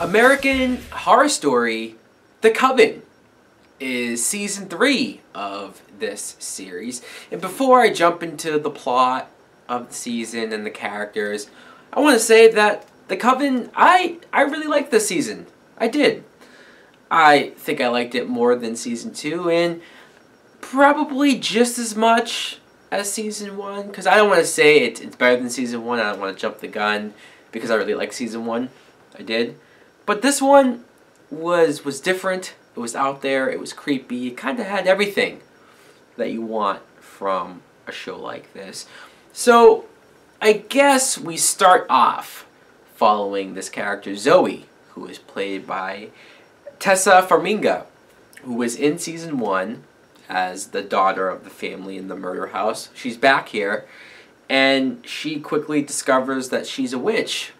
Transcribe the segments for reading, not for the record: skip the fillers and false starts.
American Horror Story, The Coven, is season 3 of this series. And before I jump into the plot of the season and the characters, I want to say that The Coven, I really liked this season. I did. I think I liked it more than season 2, and probably just as much as season 1, because I don't want to say it's better than season 1. I don't want to jump the gun because I really like season 1. I did. But this one was different. It was out there. It was creepy. It kind of had everything that you want from a show like this. So I guess we start off following this character Zoe, who is played by Tessa Farmiga, who was in season 1 as the daughter of the family in the murder house. She's back here, and she quickly discovers that she's a witch.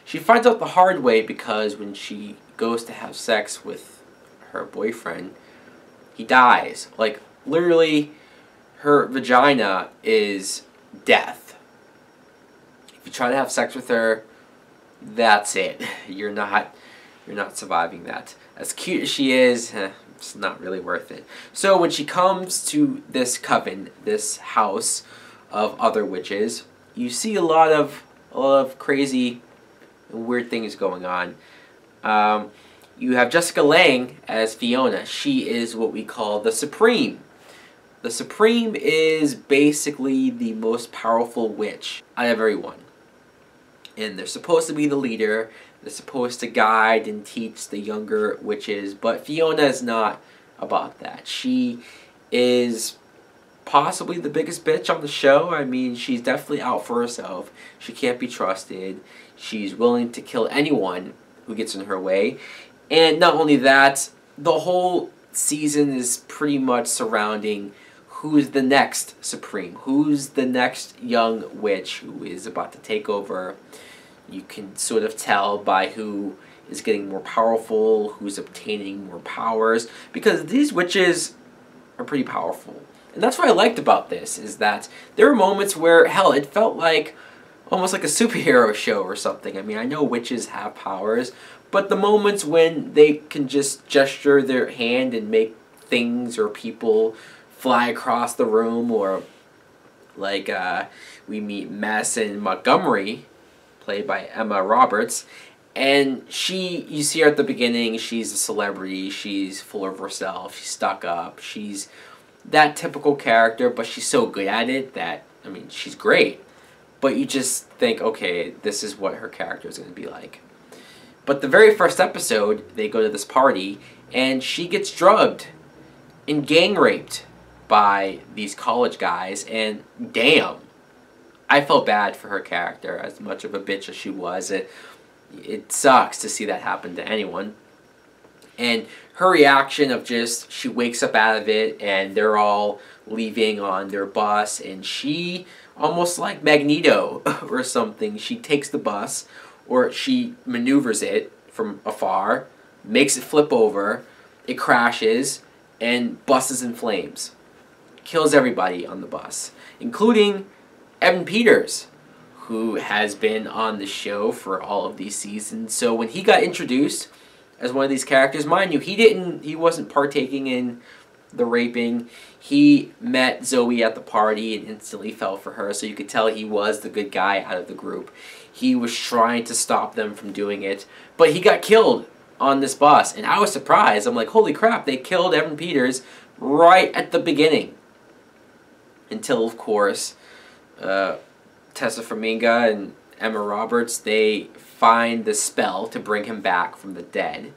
She finds out the hard way because when she goes to have sex with her boyfriend, he dies. Like, literally, her vagina is death. If you try to have sex with her, that's it. You're not surviving that. As cute as she is, it's not really worth it. So when she comes to this coven, this house of other witches, you see a lot of crazy and weird things going on. You have Jessica Lange as Fiona. She is what we call the Supreme. The Supreme is basically the most powerful witch out of everyone. And they're supposed to be the leader. They're supposed to guide and teach the younger witches. But Fiona is not about that. She is possibly the biggest bitch on the show. I mean, she's definitely out for herself. She can't be trusted. She's willing to kill anyone who gets in her way. And not only that, the whole season is pretty much surrounding who's the next Supreme, who's the next young witch who is about to take over. You can sort of tell by who is getting more powerful, who's obtaining more powers, because these witches are pretty powerful. And that's what I liked about this, is that there were moments where, hell, it felt like almost like a superhero show or something. I mean, I know witches have powers, but the moments when they can just gesture their hand and make things or people fly across the room, or like we meet Madison Montgomery, played by Emma Roberts, and you see her at the beginning, she's a celebrity, she's full of herself, she's stuck up, she's that typical character, but she's so good at it that, I mean, she's great. But you just think, okay, this is what her character is going to be like. But the very first episode, they go to this party, and she gets drugged and gang raped by these college guys, and damn, I felt bad for her character, as much of a bitch as she was. It sucks to see that happen to anyone. And her reaction of just, she wakes up out of it, and they're all leaving on their bus, and she, almost like Magneto or something, she takes the bus, or she maneuvers it from afar, makes it flip over, it crashes, and bus is in flames. Kills everybody on the bus, including Evan Peters, who has been on the show for all of these seasons. So when he got introduced as one of these characters, mind you, he wasn't partaking in the raping. He met Zoe at the party and instantly fell for her, so you could tell he was the good guy out of the group. He was trying to stop them from doing it, but he got killed on this bus, and I was surprised. I'm like, holy crap, they killed Evan Peters right at the beginning. Until, of course, Tessa Farmiga and Emma Roberts, they find the spell to bring him back from the dead.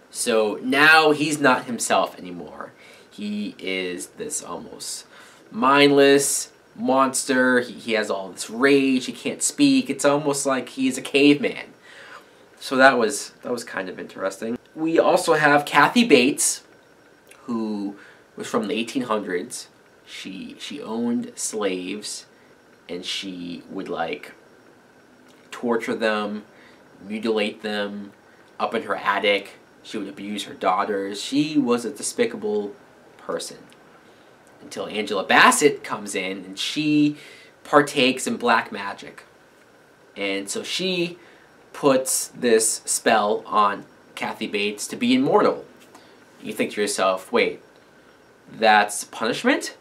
So now he's not himself anymore. He is this almost mindless monster. He has all this rage. He can't speak. It's almost like he's a caveman. So that was kind of interesting. We also have Kathy Bates, who was from the 1800s. She owned slaves, and she would, like, torture them, mutilate them up in her attic. She would abuse her daughters. She was a despicable person. Until Angela Bassett comes in, and she partakes in black magic. And so she puts this spell on Kathy Bates to be immortal. You think to yourself, wait, that's punishment?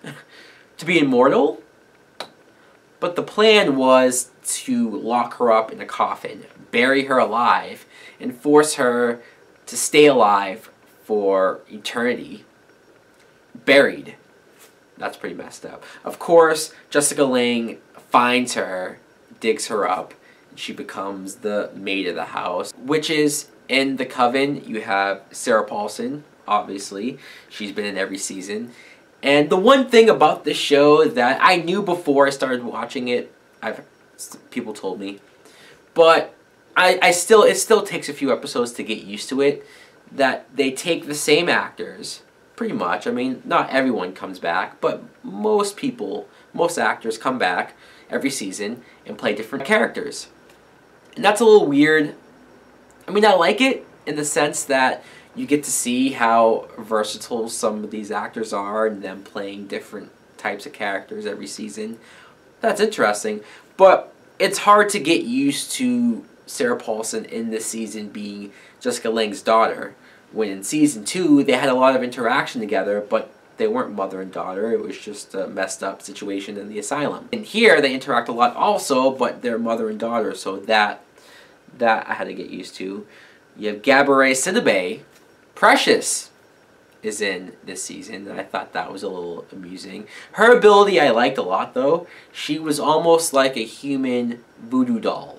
To be immortal? But the plan was to lock her up in a coffin, bury her alive, and force her to stay alive for eternity. Buried. That's pretty messed up. Of course, Jessica Lange finds her, digs her up, and she becomes the maid of the house. Witches in the Coven, you have Sarah Paulson, obviously. She's been in every season. And the one thing about this show that I knew before I started watching it, people told me, but it still takes a few episodes to get used to it, that they take the same actors, pretty much. I mean, not everyone comes back, but most actors come back every season and play different characters. And that's a little weird. I mean, I like it in the sense that you get to see how versatile some of these actors are and them playing different types of characters every season. That's interesting. But it's hard to get used to Sarah Paulson in this season being Jessica Lange's daughter, when in season 2 they had a lot of interaction together, but they weren't mother and daughter. It was just a messed up situation in the asylum. And here they interact a lot also, but they're mother and daughter, so that I had to get used to. You have Gabourey Sidibe. Precious is in this season, and I thought that was a little amusing. Her ability I liked a lot, though. She was almost like a human voodoo doll.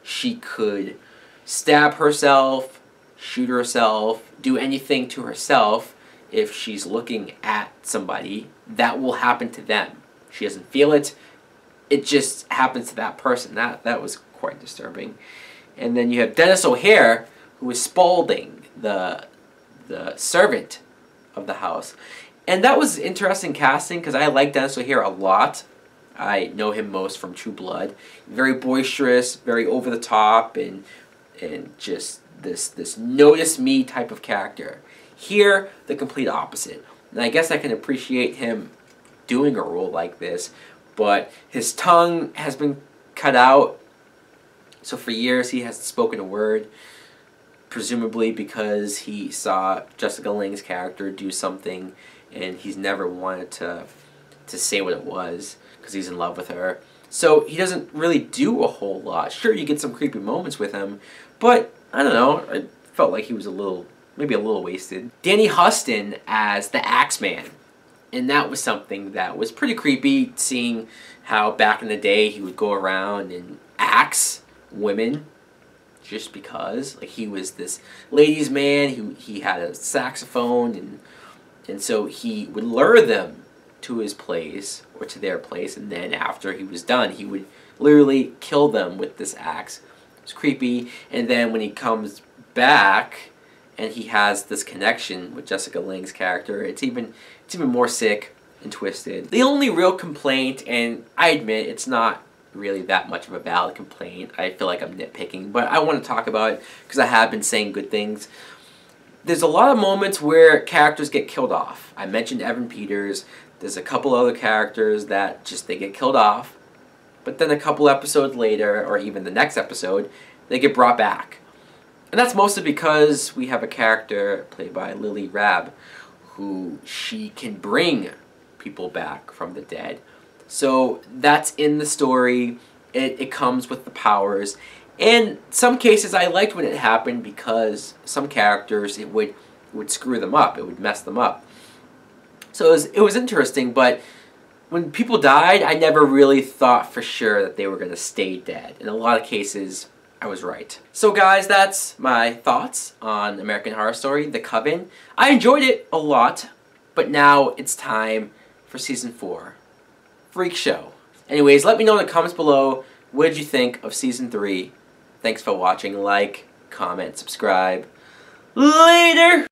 She could stab herself, shoot herself, do anything to herself. If she's looking at somebody, that will happen to them. She doesn't feel it. It just happens to that person. That was quite disturbing. And then you have Denis OHare, who is Spaulding, the servant of the house. And that was interesting casting because I like Denis OHare a lot. I know him most from True Blood. Very boisterous, very over the top, and just this notice me type of character. Here, the complete opposite. And I guess I can appreciate him doing a role like this, but his tongue has been cut out. So for years he hasn't spoken a word. Presumably because he saw Jessica Lange's character do something and he's never wanted to say what it was because he's in love with her. So he doesn't really do a whole lot. Sure, you get some creepy moments with him, but I don't know, I felt like he was maybe a little wasted. Danny Hostin as the Axeman, and that was something that was pretty creepy, seeing how back in the day he would go around and axe women just because. Like, he was this ladies' man, he had a saxophone, and so he would lure them to his place, or to their place, and then after he was done, he would literally kill them with this axe. It was creepy, and then when he comes back, and he has this connection with Jessica Lange's character, it's even more sick and twisted. The only real complaint, and I admit it's not really that much of a valid complaint, I feel like I'm nitpicking, but I want to talk about it because I have been saying good things. There's a lot of moments where characters get killed off. I mentioned Evan Peters. There's a couple other characters that they get killed off, but then a couple episodes later, or even the next episode, they get brought back. And that's mostly because we have a character played by Lily Rabe, who she can bring people back from the dead. So that's in the story. It comes with the powers. In some cases I liked when it happened because some characters it would screw them up. It would mess them up. So it was interesting, but when people died, I never really thought for sure that they were going to stay dead. In a lot of cases, I was right. So guys, that's my thoughts on American Horror Story, The Coven. I enjoyed it a lot, but now it's time for Season 4. Freak show. Anyways, let me know in the comments below, what did you think of Season 3? Thanks for watching. Like, comment, subscribe. Later!